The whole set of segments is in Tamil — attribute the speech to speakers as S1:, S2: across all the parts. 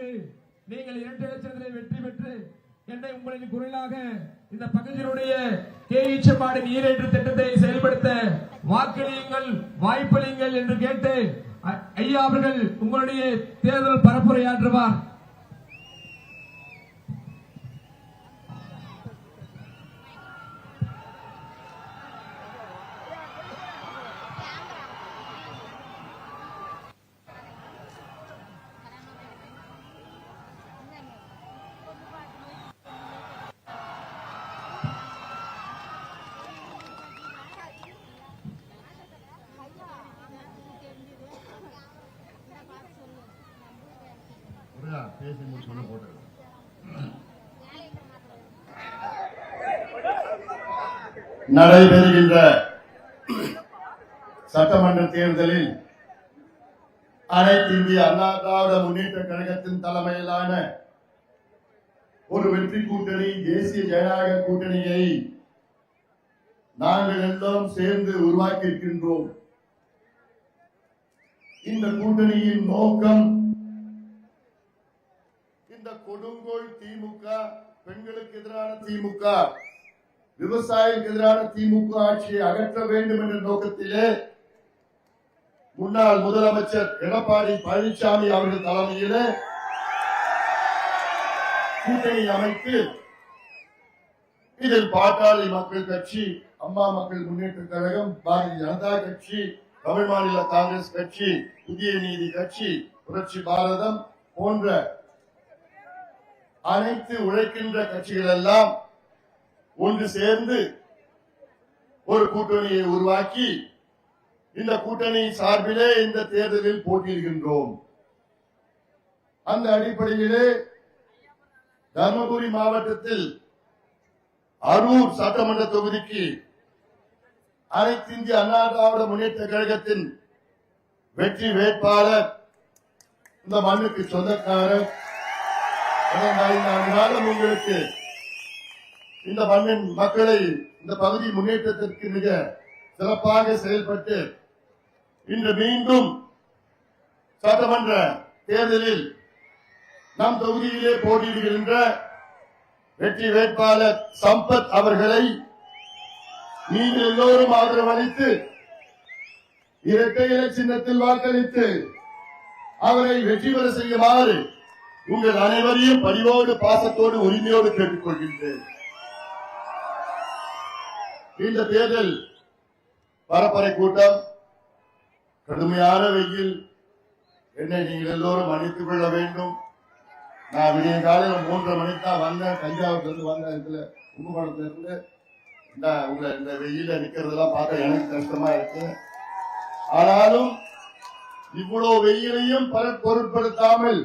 S1: வாக்கு நீங்கள் 2 லட்சத்தில் வெற்றி பெற்று என்னை உங்களின் குரலாக இந்த பகுதியினுடைய கேஈச்சமாடு நீரேற்று திட்டத்தை செயல்படுத்த வாக்களியுங்கள், வாய்ப்பளியுங்கள் என்று கேட்டு ஐயா அவர்கள் உங்களுடைய தேர்தல் பரப்புரையாற்றுவார்.
S2: நடைபெறுகின்ற சட்டமன்ற தேர்தலில் அனைத்து இந்திய அண்ணா திராவிட முன்னேற்ற கழகத்தின் தலைமையிலான ஒரு வெற்றி கூட்டணி, தேசிய ஜனநாயக கூட்டணியை நாங்கள் எல்லாம் சேர்ந்து உருவாக்கி இருக்கின்றோம். இந்த கூட்டணியின் நோக்கம் இந்த கொடுங்கோல் திமுக, பெண்களுக்கு எதிரான திமுக, விவசாயிக்கு எதிரான திமுக ஆட்சியை அகற்ற வேண்டும் என்ற நோக்கத்திலே முன்னாள் முதலமைச்சர் எடப்பாடி பழனிசாமி அவர்கள் தலைமையிலே கூட்டணி அமைத்து இதில் பாட்டாளி மக்கள் கட்சி, அம்மா மக்கள் முன்னேற்ற கழகம், பாரதிய ஜனதா கட்சி, தமிழ் மாநில காங்கிரஸ் கட்சி, புதிய நீதி கட்சி, புரட்சி பாரதம் போன்ற அனைத்து உழைக்கின்ற கட்சிகள் எல்லாம் ஒன்று சேர்ந்து ஒரு கூட்டணியை உருவாக்கி இந்த கூட்டணி சார்பிலே இந்த தேர்தலில் போட்டியிடுகின்றோம். அந்த அடிப்படையிலே தர்மபுரி மாவட்டத்தில் அரூர் சட்டமன்ற தொகுதிக்கு அனைத்து இந்திய அண்ணா திராவிட முன்னேற்ற கழகத்தின் வெற்றி வேட்பாளர், இந்த மண்ணுக்கு சொந்தக்காரர், 5 ஆண்டு காலம் உங்களுக்கு இந்த மண்ணின் மக்களை, இந்த பகுதி முன்னேற்றத்திற்கு மிக சிறப்பாக செயல்பட்டு இன்று மீண்டும் சட்டமன்ற தேர்தலில் நம் தொகுதியிலே போட்டியிடுகின்ற வெற்றி வேட்பாளர் சம்பத் அவர்களை நீங்கள் எல்லோரும் ஆதரவளித்து இரட்டை இலை சின்னத்தில் வாக்களித்து அவரை வெற்றி பெற செய்யுமாறு உங்கள் அனைவரையும் பணிவோடு, பாசத்தோடு, உரிமையோடு கேட்டுக் கொள்கின்றேன். இந்த தேர்தல் பரப்புரை கூட்டம், கடுமையான வெயில், என்னை நீங்கள் எல்லோரும் மன்னித்துக் கொள்ள வேண்டும். நான் விடிய காலையில் 3:30 மணிக்கு தான் வந்தேன். தஞ்சாவூர்ல இருந்து வந்தேன். இதுல கும்பகோணத்துல இருந்து இந்த வெயில நிக்கிறதெல்லாம் பார்த்தா எனக்கு கஷ்டமா இருக்கு. ஆனாலும் இவ்வளவு வெயிலையும் பொருட்படுத்தாமல்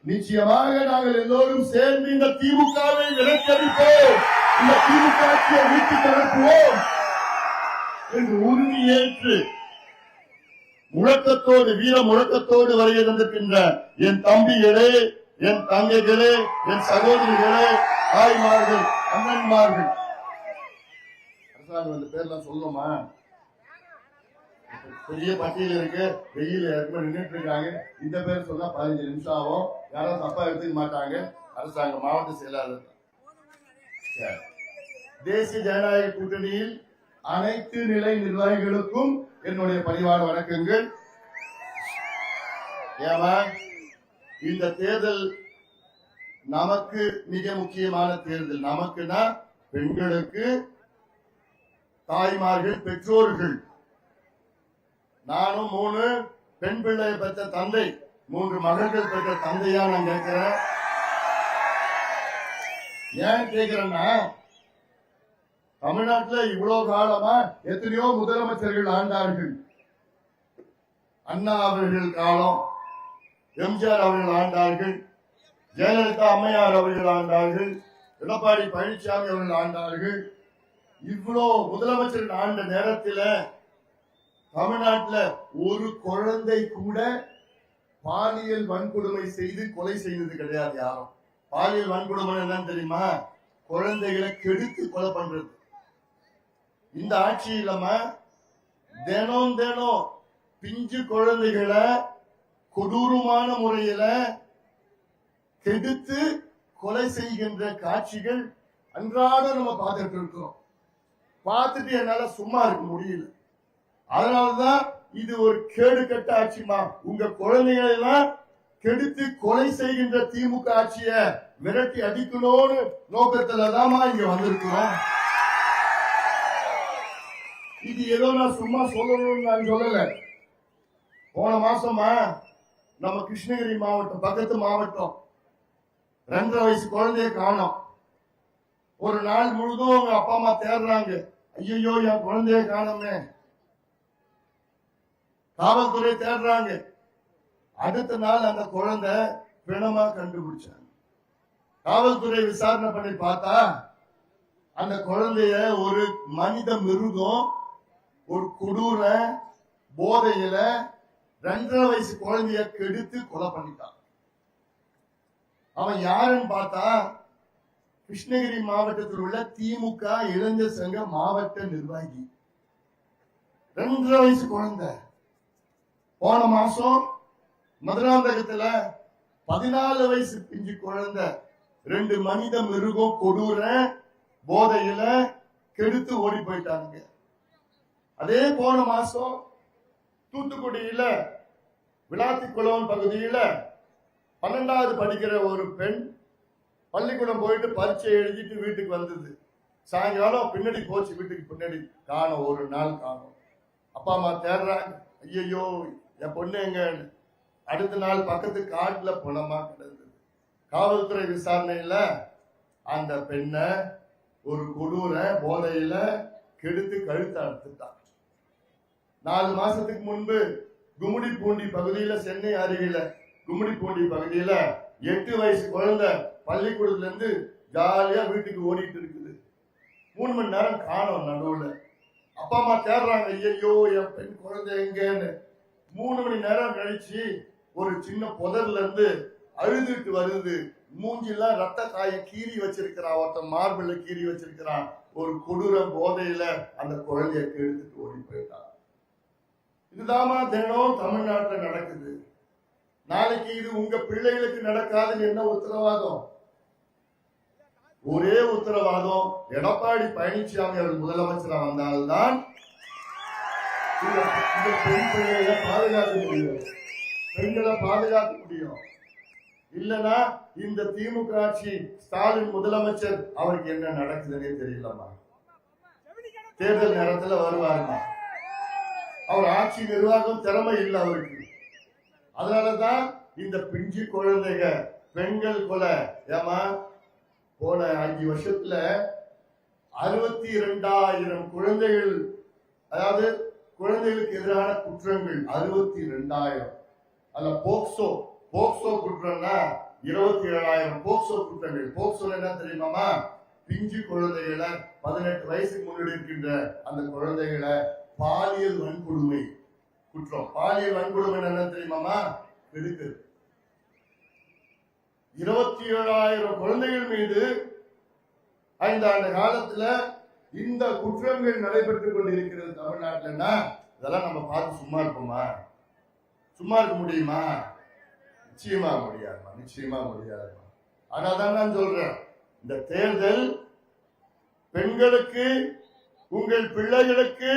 S2: நிச்சயமாக நாங்கள் எல்லோரும் சேர்ந்து இந்த திமுகவை விலக்கடிப்போம், இந்த திமுக ஆட்சியை வீட்டு தரப்புவோம் என்று உறுதி ஏற்று முழக்கத்தோடு, வீர முழக்கத்தோடு வருகை தந்திருக்கின்ற என் தம்பிகளே, என் தங்கைகளே, என் சகோதரிகளே, தாய்மார்கள், அண்ணன்மார்கள், அரசாங்கம் இந்த பேர்லாம் சொல்லுமா? பெரிய பட்டியல் இருக்கு, வெயில் நின்றுட்டு இருக்காங்க. இந்த பேர் சொன்னா 15 நிமிஷம் ஆகும். யாரும் தப்பா எடுத்துக்க மாட்டாங்க. அரசாங்க மாவட்ட செயலாளர். தேசிய ஜனநாயக கூட்டணியில் அனைத்து நிலை நிர்வாகிகளுக்கும் என்னுடைய பணிவான வணக்கங்கள். ஏமா இந்த தேர்தல் நமக்கு மிக முக்கியமான தேர்தல். நமக்குன்னா பெண்களுக்கு, தாய்மார்கள், பெற்றோர்கள். நானும் 3 பெண் பிள்ளையை பெற்ற தந்தை, 3 மகள்கள் பெற்ற தந்தையா நான் கேட்கிறேன். ஏன் கேட்கிறேன்னா, தமிழ்நாட்டில் இவ்வளவு காலமா எத்தனையோ முதலமைச்சர்கள் ஆண்டார்கள். அண்ணா அவர்கள் காலம், எம்ஜிஆர் அவர்கள் ஆண்டார்கள், ஜெயலலிதா அம்மையார் அவர்கள் ஆண்டார்கள், எடப்பாடி பழனிசாமி அவர்கள் ஆண்டார்கள். இவ்வளவு முதலமைச்சர்கள் ஆண்ட நேரத்தில் தமிழ்நாட்டில் ஒரு குழந்தை கூட பாலியல் வன்கொடுமை செய்து கொலை செய்தது கிடையாது. யாரும் பாலியல் வன்கொடுமை என்னன்னு தெரியுமா? குழந்தைகளை கெடுத்து கொலை பண்றது. இந்த ஆட்சி இல்லாம தினம் பிஞ்சு குழந்தைகளை கொடூரமான முறையில கெடுத்து கொலை செய்கின்ற காட்சிகள் அன்றாடம் நம்ம பார்த்துட்டு இருக்கிறோம். பார்த்துட்டு என்னால சும்மா இருக்க முடியல. அதனாலதான் இது ஒரு கேடு கட்ட ஆட்சிமா. உங்க குழந்தைகளை எல்லாம் கெடுத்து கொலை செய்கின்ற திமுக ஆட்சிய விரட்டி அடிக்கணும்னு நோக்கத்துலதாமா இங்க வந்திருக்கிறோம். இது ஏதோ நான் சும்மா சொல்லணும்னு நான் சொல்லல. போன மாசமா நம்ம கிருஷ்ணகிரி மாவட்டம், பக்கத்து மாவட்டம், 2.5 வயசு குழந்தைய காணோம். ஒரு நாள் முழுதும் அவங்க அப்பா அம்மா தேடுறாங்க. ஐயோ என் குழந்தைய காணோமே. காவல்துறை தேடுறாங்க. அடுத்த நாள் அந்த குழந்தை பிணமா கண்டுபிடிச்சாங்க. காவல்துறை விசாரணை பண்ணி பார்த்தா அந்த குழந்தைய ஒரு மனித மிருகம் ஒரு கொடூர போதையில 2.5 வயசு குழந்தைய கெடுத்து கொலை பண்ணிட்டான். அவன் யாருன்னு பார்த்தா கிருஷ்ணகிரி மாவட்டத்தில் உள்ள திமுக இளைஞர் சங்க மாவட்ட நிர்வாகி. 2.5 வயசு குழந்தை. போன மாசம் மதுராந்தகத்துல 14 வயசு பிஞ்சு குழந்தை 2 மனித மிருகம் கொடூர போதையில கெடுத்து ஓடி போயிட்டாங்க. அதே போன மாசம் தூத்துக்குடியில விளாத்திக்குளம் பகுதியில 12வது படிக்கிற ஒரு பெண் பள்ளிக்கூடம் போயிட்டு பரீட்சை எழுதிட்டு வீட்டுக்கு வந்தது. சாயங்காலம் பின்னாடி போச்சு. வீட்டுக்கு பின்னாடி காணோம். ஒரு நாள் காணோம். அப்பா அம்மா தேடுறாங்க. ஐயோ என் பொண்ணு எங்க? அடுத்த நாள் பக்கத்து காட்டுல பணமா கிடந்தது. காவல்துறை விசாரணையில அந்த பெண்ணை ஒரு கொடூர போதையில கெடுத்து கழுத்து அறுத்துட்டான். 4 மாசத்துக்கு முன்பு கும்மிடிப்பூண்டி பகுதியில, சென்னை அருகில கும்மிடிப்பூண்டி பகுதியில 8 வயசு குழந்தை பள்ளிக்கூடத்துல இருந்து ஜாலியா வீட்டுக்கு ஓடிட்டு இருக்குது. 3 மணி நேரம் காணோம். நடுவுல அப்பா அம்மா தேடுறாங்க. ஐயோ என் பெண் குழந்தை எங்கன்னு. 3 மணி நேரம் கழிச்சு ஒரு சின்ன புதர்ல இருந்து அழுதுட்டு வருது. மூஞ்சிலாம் ரத்த காயம் கீறி வச்சிருக்கிறான். ஒருத்தன் மார்பிள கீறி வச்சிருக்கிறான். ஒரு கொடூர போதையில அந்த குழந்தைய கெடுத்துட்டு ஓடி போயிட்டான். இதுதாமா தினம் தமிழ்நாட்டில் நடக்குது. நாளைக்கு இது உங்க பிள்ளைகளுக்கு நடக்காதுன்னு என்ன உத்தரவாதம்? ஒரே உத்தரவாதம், எடப்பாடி பழனிசாமி அவர்கள் முதலமைச்சரா வந்தால்தான் பெண் பிள்ளைகளை பாதுகாக்க முடியும், பெண்களை பாதுகாக்க முடியும். இல்லனா இந்த திமுக ஆட்சி, ஸ்டாலின் முதலமைச்சர், அவருக்கு என்ன நடக்குதுன்னே தெரியலமா. தேர்தல் நேரத்தில் வருவாருமா. அவர் ஆட்சி நிர்வாகம் திறமை இல்லை அவருக்கு. அதனாலதான் இந்த பிஞ்சு குழந்தைங்க பெண்கள் கொலை. ஏமா போன 5 வருஷத்துல 62,000 குழந்தைகள், அதாவது குழந்தைகளுக்கு எதிரான குற்றங்கள் 62,000. அதுல போக்சோ குற்றம்னா 27,000 போக்சோ குற்றங்கள். போக்சோ என்ன தெரியுமாமா? பிஞ்சு குழந்தைகளை 18 வயசுக்கு முன்னாடி இருக்கின்ற அந்த குழந்தைகளை பாலியல் வன்கொடுமை குற்றம். பாலியல் வன்கொடுமை என்ன தெரியுமாமா? இருக்கு. 27,000 குழந்தைகள் மீது 5 ஆண்டு காலத்துல இந்த குற்றங்கள் நடைபெற்றுக் கொண்டிருக்கிறது தமிழ்நாட்டில். இதெல்லாம் நம்ம பார்த்து சும்மா இருப்போமா? சும்மா இருக்க முடியுமா? நிச்சயமா முடியாதுமா, நிச்சயமா முடியாதுமா. அதனால்தான் நான் சொல்றேன், இந்த தேர்தல் பெண்களுக்கு, உங்கள் பிள்ளைகளுக்கு,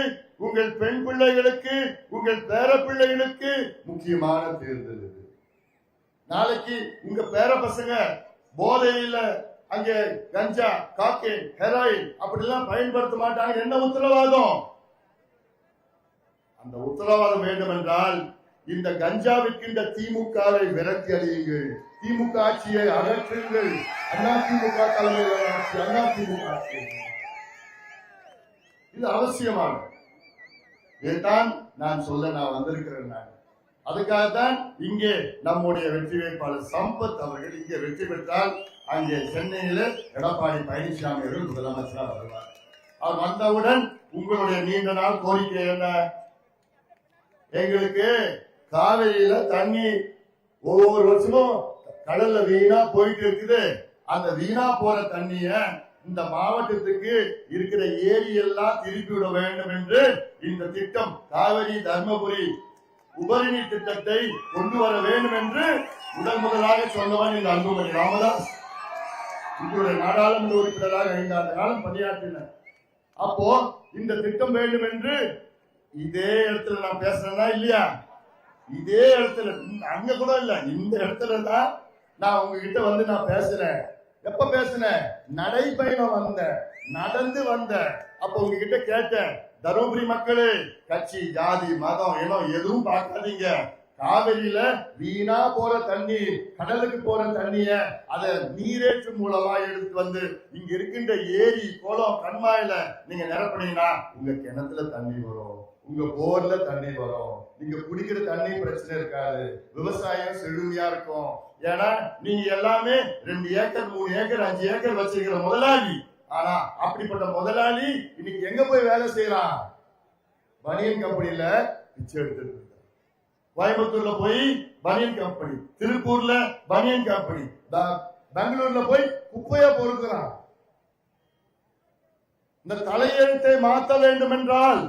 S2: உங்கள் பெண் பிள்ளைகளுக்கு, உங்கள் பேர பிள்ளைகளுக்கு முக்கியமான தேர்தல் இது. நாளைக்கு உங்க பேர பசங்க போதையில அங்கே கஞ்சா, காக்கேன், ஹெராயின் அப்படிலாம் பயன்படுத்த மாட்டாங்க. என்ன உத்தரவாதம்? அந்த உத்தரவாதம் வேண்டும் என்றால் இந்த கஞ்சா விற்கின்ற திமுகவை விரட்டி அடியுங்கள். திமுக ஆட்சியை அகற்றுங்கள். அதிமுக தலைமையிலான ஆட்சி, அதிமுக ஆட்சி. இது அவசியமானது. இதைத்தான் நான் சொல்ல நான் வந்திருக்கிறேன். நான் அதுக்காகத்தான் இங்கே நம்முடைய வெற்றி வேட்பாளர் சம்பத் அவர்கள் இங்கே வெற்றி பெற்றால் அங்கே சென்னையில எடப்பாடி பழனிசாமி அவர்கள் முதலமைச்சராக வருவார். அவர் வந்தவுடன் உங்களுடைய நீண்ட நாள் கோரிக்கை என்ன? எங்களுக்கு காவிரியில தண்ணி ஒவ்வொரு வருஷமும் கடல்ல வீணா போயிட்டு இருக்குது. அந்த வீணா போற தண்ணிய இந்த மாவட்டத்துக்கு இருக்கிற ஏரி எல்லாம் திருப்பி விட வேண்டும் என்று இந்த திட்டம் காவிரி தர்மபுரி உபரிநீர் திட்டத்தை கொண்டு வர வேண்டும் என்று முதலாக சொன்னவன் இந்த அன்புமணி ராமதாஸ். இவருடைய நாடாளுமன்ற உறுப்பினராக 5 ஆண்டு காலம் பணியாற்றினார். அப்போ இந்த திட்டம் வேண்டும் என்று இதே இடத்துல நான் பேசுறேன்னா இல்லையா, இதே இடத்துல, அங்க கூட இல்ல, இந்த இடத்துல தான் நான் உங்ககிட்ட வந்து நான் பேசுறேன். எப்ப பேசுனேன்? நடைபயணம் வந்த, நடந்து வந்த. அப்ப உங்ககிட்ட கேட்டேன், தருமபுரி மக்களே, கட்சி ஜாதி மதம் இனம் எதுவும் பார்க்காதீங்க. காவிரியில வீணா போற தண்ணீர், கடலுக்கு போற தண்ணிய அத நீரேற்று மூலமா எடுத்து வந்து இங்க இருக்கின்ற ஏரி குளம் கண்மாயில நீங்க நிரப்பினீங்கன்னா உங்க கிணத்துல தண்ணி வரும், உங்க போர்ல தண்ணி வரும், நீங்க குடிக்கிற தண்ணி பிரச்சனை இருக்காது, விவசாயம் செழுமையா இருக்கும். ஏன்னா நீங்க எல்லாமே 2 ஏக்கர் 3 ஏக்கர் 5 ஏக்கர் வச்சிருக்கிற முதலாளி. ஆனா அப்படிப்பட்ட முதலாளி இன்னைக்கு எங்க போய் வேலை செய்யலாம்? பனியன் கம்பெனில பிச்சை எடுத்து, கோயம்புத்தூர்ல போய் பனியன் கம்பெனி, திருப்பூர்ல பனியன் கம்பெனி, பெங்களூர்ல போய் குப்பையா பொறுக்கிறான். இந்த தலையெழுத்தை மாற்ற வேண்டும் என்றால்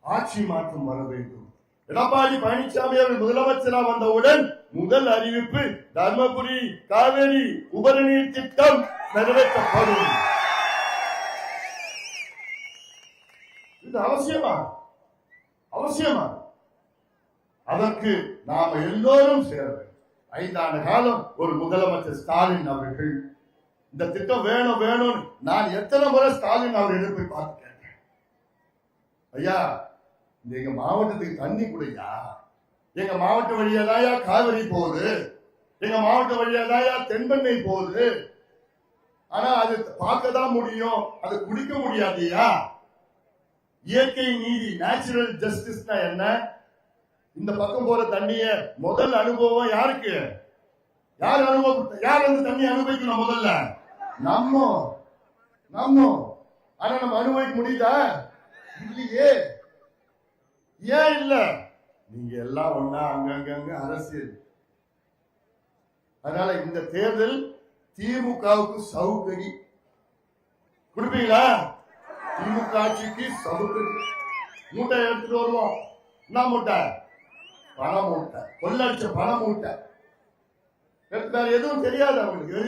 S2: ஆட்சி மாற்றம் வர வேண்டும். எடப்பாடி பழனிசாமி அவர்கள் முதலமைச்சராக வந்தவுடன் முதல் அறிவிப்பு, தர்மபுரி காவேரி உபரிநீர் திட்டம் நிறைவேற்றப்படும். இது அவசியமா? அவசியமா? அதற்கு நாம எல்லோரும் சேர்ந்து 5 ஆண்டு காலம் ஒரு முதலமைச்சர் ஸ்டாலின் அவர்கள் இந்த திட்டம் வேணும் வேணும், நான் எத்தனை முறை ஸ்டாலின் அவர்களிடம் போய் பார்த்து கேட்டேன், ஐயா எங்க மாவட்டத்துக்கு தண்ணி கொடுயா, எங்க மாவட்ட வழியாதாயா காவிரி போகுது, எங்க மாவட்ட வழியாதாயா தென்பெண்ணை போகுது, ஆனா அது பார்க்க தான் முடியும், அது குடிக்க முடியாதுயா. இயற்கை நீதி, நேச்சுரல் ஜஸ்டிஸ்னா என்ன? இந்த பக்கம் போற தண்ணிய முதல் அனுபவம் யாருக்கு? யார் அனுபவம்? யார் அந்த தண்ணி அனுபவிக்கணும்? முதல்ல நம்ம. ஆனா நம்ம அனுபவிக்க முடியுதா? இல்லையே. ஏன் இல்ல? நீங்க எல்லாம் ஒண்ணா அங்கங்க அரசியல். அதனால இந்த தேர்தல் திமுகவுக்கு சவுக்கடி கொடுப்பீங்களா? திமுக ஆட்சிக்கு சவுக்கடி. மூட்டை எடுத்துட்டு வருவோம். என்ன மூட்டை? பண மூட்டை, கொள்ளடிச்ச பண மூட்டை. வேற எதுவும் தெரியாது அவங்களுக்கு.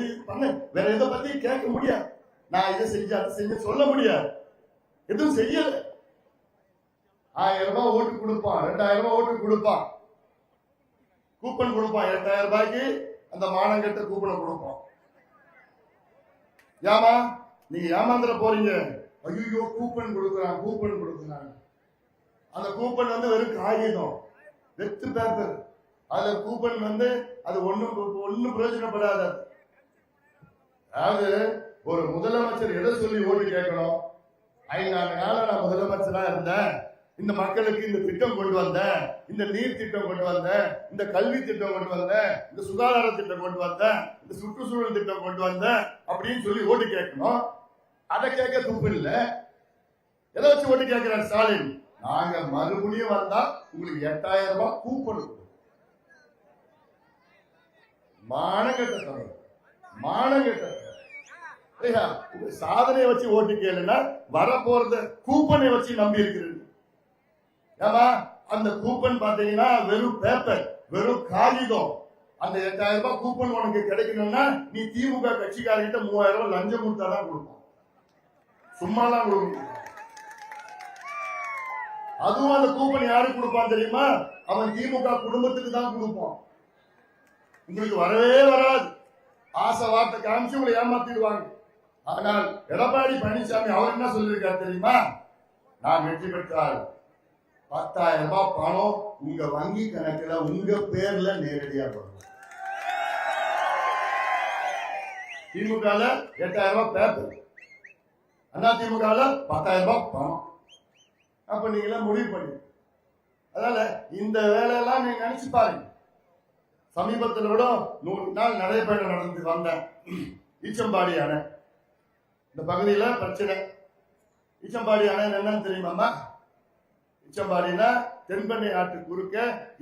S2: வேற எதை பத்தி கேட்க முடியாது. நான் இதை செஞ்ச அதை செஞ்ச சொல்ல முடியாது. எதுவும் செய்யல. 1000 ரூபாய் ஓட்டு கொடுப்பான், 2000 ரூபாய் ஓட்டு கொடுப்பான், கூப்பன் கொடுப்பான். 8000 ரூபாய்க்கு அந்த மானங்கட்ட கூப்பனை கொடுப்பான். ஏமா நீங்க ஏமாந்துட போறீங்க? ஐயோ கூப்பன் கொடுக்குறாங்க. அந்த கூப்பன் வந்து வெறும் காகிதம், வெத்து பேப்பர். அதுல கூப்பன் வந்து அது ஒண்ணும் பிரயோஜனப்படாத. அதாவது ஒரு முதலமைச்சர் எதை சொல்லி ஓட்டு கேட்கணும்? 5 ஆண்டு காலம் நான் முதலமைச்சரா இருந்தேன், இந்த மக்களுக்கு இந்த திட்டம் கொண்டு வந்தேன், இந்த நீர் திட்டம் கொண்டு வந்தேன், இந்த கல்வி திட்டம் கொண்டு வந்தேன், இந்த சுகாதார திட்டம் கொண்டு வந்தேன், இந்த சுற்றுச்சூழல் திட்டம் கொண்டு வந்தேன் அப்படின்னு சொல்லி ஓட்டு கேட்கணும். அதை கேட்க துப்பு இல்ல. எதை வச்சு ஓட்டு கேட்கிறார் ஸ்டாலின்? நாங்க மறுபடியும் வந்தா உங்களுக்கு 8000 ரூபாய் கூப்பன். மானங்கட்ட சாதனையை வச்சு ஓட்டு கேளுன்னா வரப்போறத கூப்பனை வச்சு நம்பி இருக்கிறது. ஏமா அந்த கூப்பன் பாத்தீங்கன்னா வெறும் பேப்பர், வெறும் காகிதம். அந்த 8000 ரூபாய் கூப்பன் உனக்கு கிடைக்கணும்னா நீ திமுக கட்சிக்காரர்கிட்ட 3000 ரூபாய் லஞ்சம் கொடுத்தாதான் கொடுப்போம், சும்மாதான் கொடுக்கணும். அதுவும் அந்த கூப்பன் யாருக்கு கொடுப்பான் தெரியுமா? அவன் திமுக குடும்பத்துக்கு தான் கொடுப்பான். உங்களுக்கு வரவே வராது. ஆசை வார்த்தை காமிச்சு உங்களை ஏமாத்திடுவாங்க. ஆனால் எடப்பாடி பழனிசாமி அவர் என்ன சொல்லியிருக்காரு தெரியுமா? நான் வெற்றி பெற்றால் 10,000 ரூபாய் பணம் உங்க வங்கி கணக்குல உங்க பேர்ல நேரடியாக வரும். திமுக 8000 ரூபாய் பேப்பர், அண்ணா திமுக 10,000 ரூபாய் பணம். அப்ப நீங்க முடிவு பண்ணி, அதனால இந்த வேலையெல்லாம் நீங்க நினைச்சு பாருங்க. சமீபத்தில் விட 100 நாள் நடைபயணம் நடந்து வந்தேன். ஈச்சம்பாடி அணை இந்த பகுதியில பிரச்சனை. ஈச்சம்பாடி அணை என்னன்னு தெரியுமாமா? ஈச்சம்பாடினா தென்பெண்ணை ஆற்று குறுக்க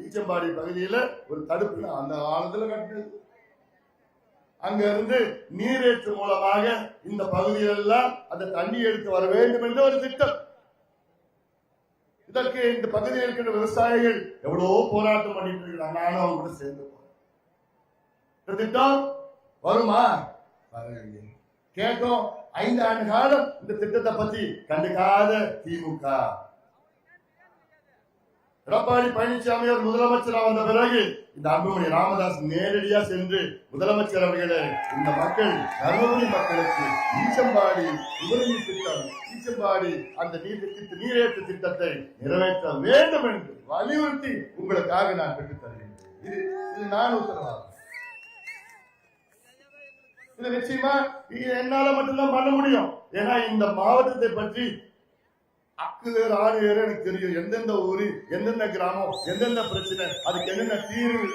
S2: ஈச்சம்பாடி பகுதியில ஒரு தடுப்பு அந்த ஆழத்துல கட்டுது. அங்க இருந்து நீரேற்று மூலமாக இந்த பகுதியிலெல்லாம் அந்த தண்ணி எடுத்து வர வேண்டும் என்ற ஒரு திட்டம். இதற்கு இந்த பகுதியில் இருக்கிற விவசாயிகள் எவ்வளவோ போராட்டம் பண்ணிட்டு இருக்கிறாங்க. நானும் அவங்க கூட சேர்ந்து போறேன். இந்த திட்டம் வருமா? வரவில்லை. கேட்கும் 5 ஆண்டு காலம் இந்த திட்டத்தை பத்தி கண்டுக்காத திமுக. எடப்பாடி பழனிசாமி அவர் முதலமைச்சரா வந்த பிறகு இந்த அன்புமணி ராமதாஸ் நேரடியா சென்று முதலமைச்சர் அவர்களே, இந்த மக்கள் தர்மபுரி மக்களுக்கு ஈச்சம்பாடி உபரி திட்டம், ஈச்சம்பாடி அந்த நீரேற்று திட்டத்தை நிறைவேற்ற வேண்டும் என்று வலியுறுத்தி உங்களுக்காக நான் பெற்றுத் தருகின்றேன். இது நான் உத்தரவாதம். இது நிச்சயமா என்னால மட்டும்தான் பண்ண முடியும். ஏன்னா இந்த மாவட்டத்தை பற்றி அக்கு வேறு ஆறு வேறு எனக்கு தெரியும். எந்தெந்த ஊரு, எந்தெந்த கிராமம், எந்தெந்த பிரச்சனை, அதுக்கு என்னென்ன தீர்வு,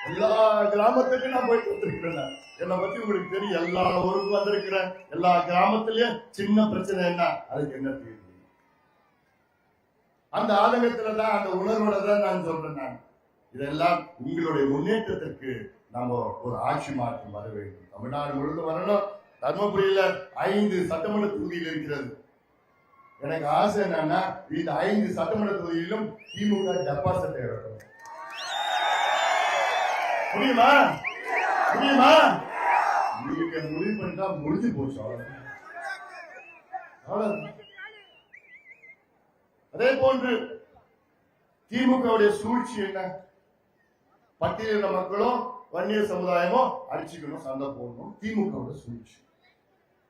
S2: எல்லா கிராமத்துக்கும் நான் போயிட்டு வந்திருக்கிறேன். என்னை பத்தி உங்களுக்கு தெரியும். எல்லா ஊருக்கும் வந்திருக்கிறேன். எல்லா கிராமத்திலயும் சின்ன பிரச்சனை என்ன, அதுக்கு என்ன தீர்வு, அந்த ஆதங்கத்துலதான், அந்த உணர்வோட தான் நான் சொல்றேன். நான் இதெல்லாம் உங்களுடைய முன்னேற்றத்திற்கு நம்ம ஒரு ஆட்சி மாற்றம் வர வேண்டும். தமிழ்நாடு முழுவதும் வரணும். தர்மபுரியில 5 சட்டமன்ற தொகுதியில் இருக்கிறது. எனக்கு ஆசை என்னன்னா, இந்த 5 சட்டமன்ற தொகுதியிலும் திமுக டெபாசிட் எடுக்கணும். முடியுமா? முடியுமா? நீங்க முடிவு பண்ணிட்டா முடிஞ்சு போச்சு. அதே போன்று திமுகவுடைய சூழ்ச்சி என்ன? பட்டியலின மக்களும் வன்னியர் சமுதாயமும் அடிச்சுக்கணும், சண்டை போடணும். திமுக சூழ்ச்சி.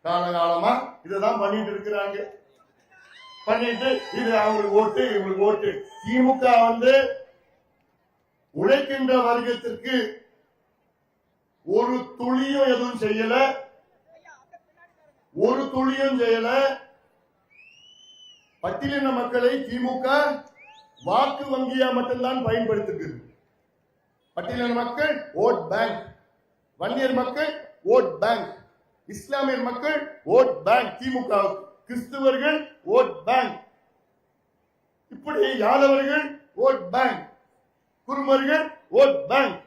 S2: காலகாலமா இதான் பண்ணிட்டு இருக்கிறாங்க. பண்ணிட்டு இது அவங்களுக்கு ஓட்டு, இவங்களுக்கு ஓட்டு. திமுக உழைக்கின்ற வர்க்கத்திற்கு ஒரு துளியும் எதுவும் செய்யல, ஒரு துளியும் செய்யல. பட்டியலின மக்களை திமுக வாக்கு வங்கியா மட்டும்தான் பயன்படுத்துகிறது. பட்டியலின மக்கள் ஓட் பேங்க், வன்னியர் மக்கள் ஓட் பேங்க், இஸ்லாமியர் மக்கள் ஓட் பேங்க் திமுக, கிறிஸ்துவர்கள் ஓட் பேங்க், இப்படி யாதவர்கள் ஓட் பேங்க், குருமர்கள் ஓட் பேங்க்.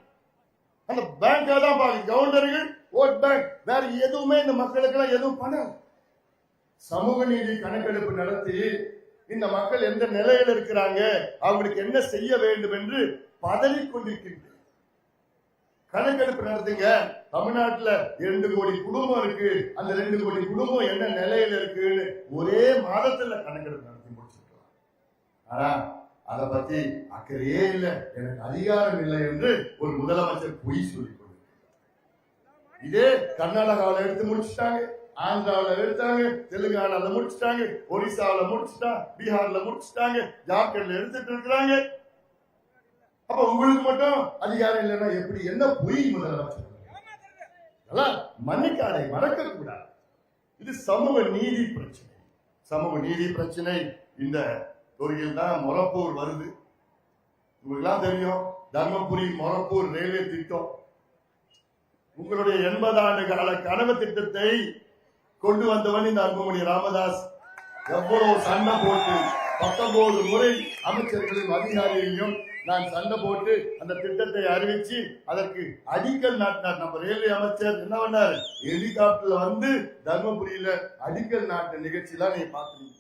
S2: அந்த பேங்கா தான் பாருங்க. கவுண்டர்கள் ஓட் பேங்க். வேற எதுவுமே இந்த மக்களுக்கு எல்லாம் எதுவும் பண்ணல. சமூக நீதி கணக்கெடுப்பு நடத்தி இந்த மக்கள் எந்த நிலையில் இருக்கிறாங்க, அவங்களுக்கு என்ன செய்ய வேண்டும் என்று பதறிக் கொண்டிருக்கின்ற கணக்கெடுப்பு நடத்துங்க. தமிழ்நாட்டுல 2 கோடி குடும்பம் இருக்கு. அந்த 2 கோடி குடும்பம் என்ன நிலையில இருக்குன்னு ஒரே மாதத்துல கணக்கெடுப்பு நடத்தி முடிச்சிருக்கலாம். ஆனா அதை பத்தி அக்கறையே இல்லை. எனக்கு அதிகாரம் இல்லை என்று ஒரு முதலமைச்சர் பொய் சொல்லிக் கொண்டிருக்கிறார். இதே கர்நாடகாவில் எடுத்து முடிச்சுட்டாங்க, ஆந்திராவில் எடுத்தாங்க, தெலுங்கானால முடிச்சுட்டாங்க, ஒரிசாவில் முடிச்சுட்டாங்க, பீகார்ல முடிச்சுட்டாங்க, ஜார்க்கண்ட்ல எடுத்துட்டு இருக்கிறாங்க. அப்ப உங்களுக்கு மட்டும் அதிகாரம் இல்லைன்னா எப்படி? என்ன பொய் முதலமைச்சர்? மன்னிக்காதை, மறக்க கூடாது. இது சமூக நீதி பிரச்சனை. சமூக நீதி பிரச்சனை இந்த தொகுதியில் தான் மொரப்பூர் வருது. உங்களுக்கு தெரியும், தர்மபுரி மொரப்பூர் ரயில்வே திட்டம் உங்களுடைய 80 ஆண்டு கால கனவு திட்டத்தை கொண்டு வந்தவன் இந்த அன்புமணி ராமதாஸ். எவ்வளவு சண்டை போட்டு 19 முறை அமைச்சர்களையும் அதிகாரிகளையும் நான் சண்டை போட்டு அந்த திட்டத்தை அறிவிச்சு அதற்கு அடிக்கல் நாட்டினார். நம்ம ரயில்வே அமைச்சர் என்ன பண்ணாரு? ஹெலிகாப்டர்ல தர்மபுரியில அடிக்கல் நாட்ட நிகழ்ச்சியெல்லாம் நீங்க பாத்துறீங்க.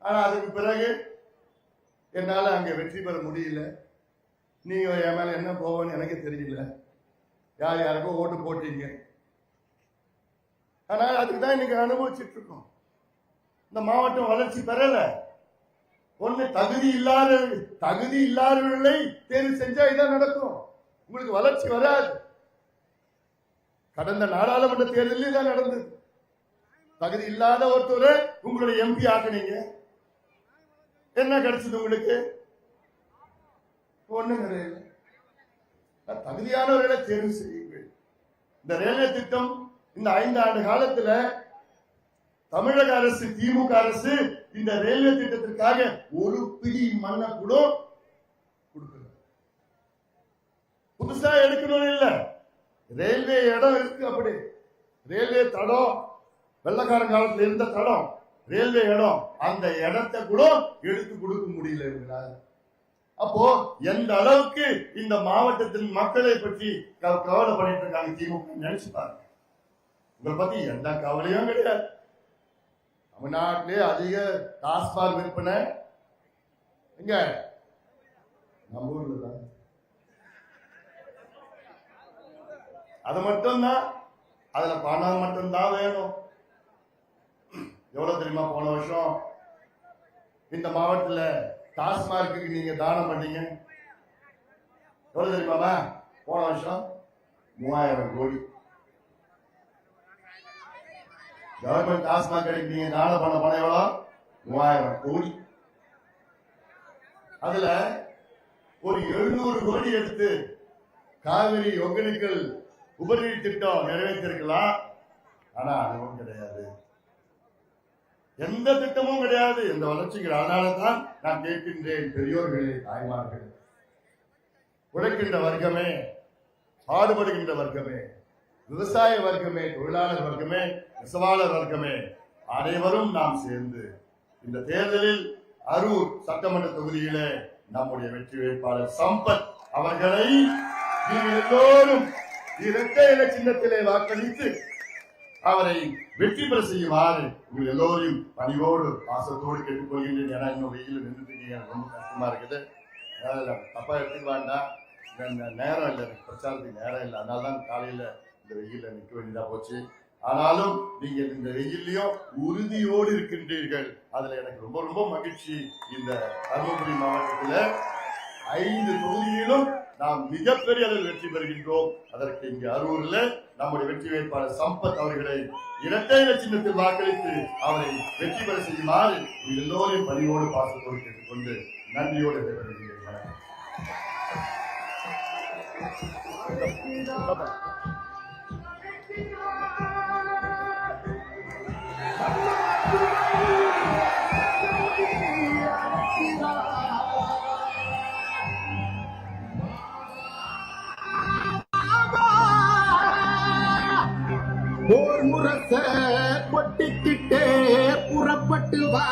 S2: ஆனா அதுக்கு பிறகு என்னால அங்க வெற்றி பெற முடியல. நீங்க என் மேல என்ன போவன்னு எனக்கு தெரியல. யார் யாருக்கும் ஓட்டு போட்டீங்க. ஆனா அதுக்குதான் இன்னைக்கு அனுபவிச்சுட்டு இருக்கோம். இந்த மாவட்டம் வளர்ச்சி பெறல. ஒண்ணு தகுதி இல்லாதவர்களை தேர்வு செஞ்சா இதான் நடக்கும். உங்களுக்கு வளர்ச்சி வராது. கடந்த நாடாளுமன்ற தேர்தலில் தான் நடந்தது. தகுதி இல்லாத ஒருத்தரை உங்களுடைய எம்பி ஆக்குனீங்க. என்ன கிடைச்சது உங்களுக்கு? ஒண்ணும் கிடையாது. தகுதியானவர்களை தேர்வு செய்யுங்கள். இந்த ரயில்வே திட்டம் இந்த 5 ஆண்டு காலத்துல தமிழக அரசு, திமுக அரசு இந்த ரயில்வே திட்டத்திற்காக ஒரு பிடி மண்ணை கூட கொடுக்கல. புதுசா எடுக்கணும் இல்ல, ரயில்வே இடம் இருக்கு. அப்படி ரயில்வே தடம், வெள்ளக்காரன் காலத்துல இருந்த தடம், ரயில்வே இடம், அந்த இடத்தை கூட எடுத்து கொடுக்க முடியல. அப்போ எந்த அளவுக்கு இந்த மாவட்டத்தின் மக்களை பற்றி கவலை பண்ணிட்டு இருக்காங்க திமுக நினைச்சு பாருங்க. உங்களை பத்தி எந்த கவலையும் கிடையாது. தமிழ்நாட்டிலே அதிக டாஸ்மாக் விற்பனை எங்க? நம்ம ஊர்ல தான். அது மட்டும்தான், அதுல பணம் மட்டும்தான் வேணும். எவ்வளவு தெரியுமா போன வருஷம் இந்த மாவட்டத்துல டாஸ்மார்க்கு நீங்க தானம் பண்ணீங்க? எவ்வளவு தெரியுமாமா? போன வருஷம் 3000 கோடி. கவர்மெண்ட் டாஸ்மாக் கடைக்கு நீங்க தானம் பண்ண பணம் எவ்வளவு? 3000 கோடி. அதுல ஒரு 700 கோடி எடுத்து காவிரி ஒகேனக்கல் உபரிநீர் திட்டம் நிறைவேற்றிருக்கலாம். ஆனா அதுவும் கிடையாது, எந்த திட்டமும் கிடையாது, எந்த வளர்ச்சிகள். அதனாலதான் நான் கேட்கின்றேன், பெரியோர்களே, தாய்மார்களே, உழைக்கின்ற வர்க்கமே, பாடுபடுகின்ற வர்க்கமே, விவசாய வர்க்கமே, தொழிலாளர் வர்க்கமே, நெசவாளர் வர்க்கமே, அனைவரும் நாம் சேர்ந்து இந்த தேர்தலில் அரூர் சட்டமன்ற தொகுதியிலே நம்முடைய வெற்றி வேட்பாளர் சம்பத் அவர்களை நீங்கள் எல்லோரும் இரட்டை இலை சின்னத்திலே வாக்களித்து அவரை வெற்றி பெற செய்யுமாறு உங்கள் எல்லோரையும் பணிவோடு பாசத்தோடு கேட்டுக்கொள்கின்றேன். ஏன்னா இன்னும் வெயில் நின்றுட்டு ரொம்ப கஷ்டமா இருக்குது. தப்பா எடுத்துக்க வேண்டாம், நேரம் இல்லை, பிரச்சாரத்துக்கு நேரம் இல்லை, அதனால தான் காலையில இந்த வெயில நிற்க வேண்டியதா போச்சு. ஆனாலும் நீங்கள் இந்த வெயிலையும் உறுதியோடு இருக்கின்றீர்கள். அதுல எனக்கு ரொம்ப ரொம்ப மகிழ்ச்சி. இந்த தருமபுரி மாவட்டத்தில் 5 தொகுதியிலும் நாம் மிகப்பெரிய அளவில் வெற்றி பெறுகின்றோம். அதற்கு இங்கு அரூர்ல நம்முடைய வெற்றி வேட்பாளர் சம்பத் அவர்களை இரட்டை இலை சின்னத்தில் வாக்களித்து அவரை வெற்றி பெற செய்யுமாறு எல்லோரையும் பணியோடு பாசத்தோடு கேட்டுக்கொண்டு நன்றியோடு விடைபெறுகின்றேன்.
S3: போர் முரச கொட்டிக்கிட்டே புறப்பட்டு வா.